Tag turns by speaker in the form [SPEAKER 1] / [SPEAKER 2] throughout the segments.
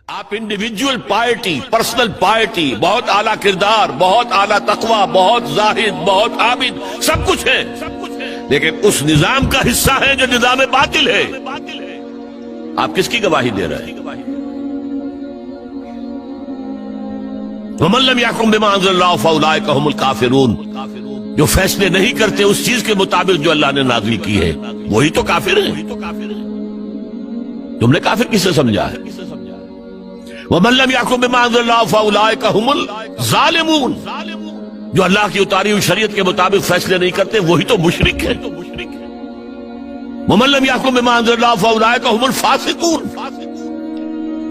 [SPEAKER 1] آپ individual پائرٹی، personal پائرٹی، بہت اعلیٰ کردار، بہت اعلیٰ تقوی، بہت زاہد، بہت عابد، سب کچھ ہے، لیکن اس نظام کا حصہ ہے جو نظام باطل ہے۔ آپ کس کی گواہی دے رہے ہیں؟ وَمَن لَّمْ يَحْكُم بِمَا أَنزَلَ اللَّهُ فَأُولَٰئِكَ هُمُ الْكَافِرُونَ، جو فیصلے نہیں کرتے اس چیز کے مطابق جو اللہ نے نازل کی ہے، وہی تو کافر ہیں۔ تم نے کافر کسے سمجھا ہے؟ وَمَن لَّمْ يَحْكُم بِمَا أَنزَلَ اللَّهُ فَأُولَٰئِكَ هُمُ الظَّالِمُونَ، جو اللہ کی اتاری ہوئی شریعت کے مطابق فیصلے نہیں کرتے وہی تو مشرک ہے۔ وَمَن لَّمْ يَحْكُم بِمَا أَنزَلَ اللَّهُ فَأُولَٰئِكَ هُمُ الْفَاسِقُونَ،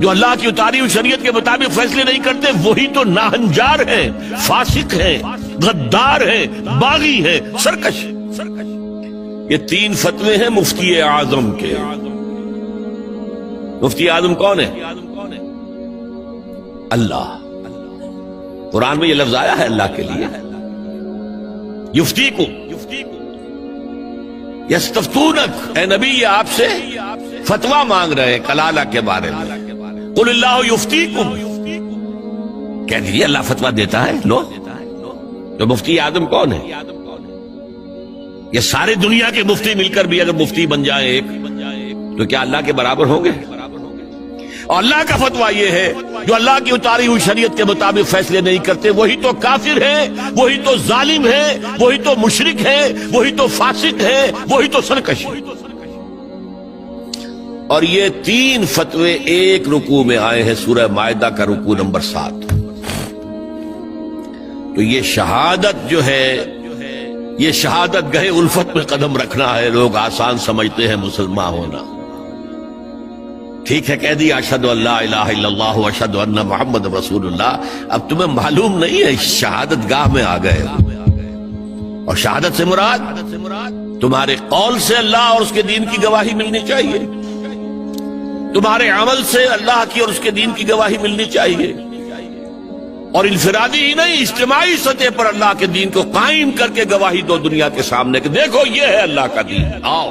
[SPEAKER 1] جو اللہ کی اتاری ہوئی شریعت کے مطابق فیصلے نہیں کرتے وہی تو ناہنجار ہیں، فاسق ہیں، غدار ہیں، باغی ہیں، سرکش۔ یہ تین فتوے ہیں مفتی اعظم کے۔ مفتی اعظم کون ہے؟ اللہ۔ قرآن میں یہ لفظ آیا ہے اللہ کے لیے، یفتیکم، یستفتونک، اے نبی یہ آپ سے فتویٰ مانگ رہے ہیں کلالہ کے بارے میں۔ قل اللہ یفتیکم، کہہ دیجیے اللہ فتویٰ دیتا ہے۔ لو، تو مفتی اعظم کون ہے؟ یہ سارے دنیا کے مفتی مل کر بھی اگر مفتی بن جائیں ایک، تو کیا اللہ کے برابر ہوں گے؟ اور اللہ کا فتویٰ یہ ہے جو اللہ کی اتاری ہوئی شریعت کے مطابق فیصلے نہیں کرتے وہی تو کافر ہے، وہی تو ظالم ہے، وہی تو مشرک ہے، وہی تو فاسق ہے، وہی تو سرکش ہے۔ اور یہ تین فتوے ایک رکوع میں آئے ہیں، سورہ مائدہ کا رکوع نمبر 7۔ تو یہ شہادت جو ہے، یہ شہادت گہے الفت میں قدم رکھنا ہے۔ لوگ آسان سمجھتے ہیں مسلمان ہونا۔ ٹھیک ہے، کہہ دیا اشہد ان لا الہ الا اللہ واشہد ان محمد رسول اللہ، اب تمہیں معلوم نہیں ہے شہادت گاہ میں آ گئے ہو۔ اور شہادت سے مراد تمہارے قول سے اللہ اور اس کے دین کی گواہی ملنی چاہیے، تمہارے عمل سے اللہ کی اور اس کے دین کی گواہی ملنی چاہیے، اور انفرادی ہی نہیں اجتماعی سطح پر اللہ کے دین کو قائم کر کے گواہی دو دنیا کے سامنے کہ دیکھو یہ ہے اللہ کا دین، آؤ۔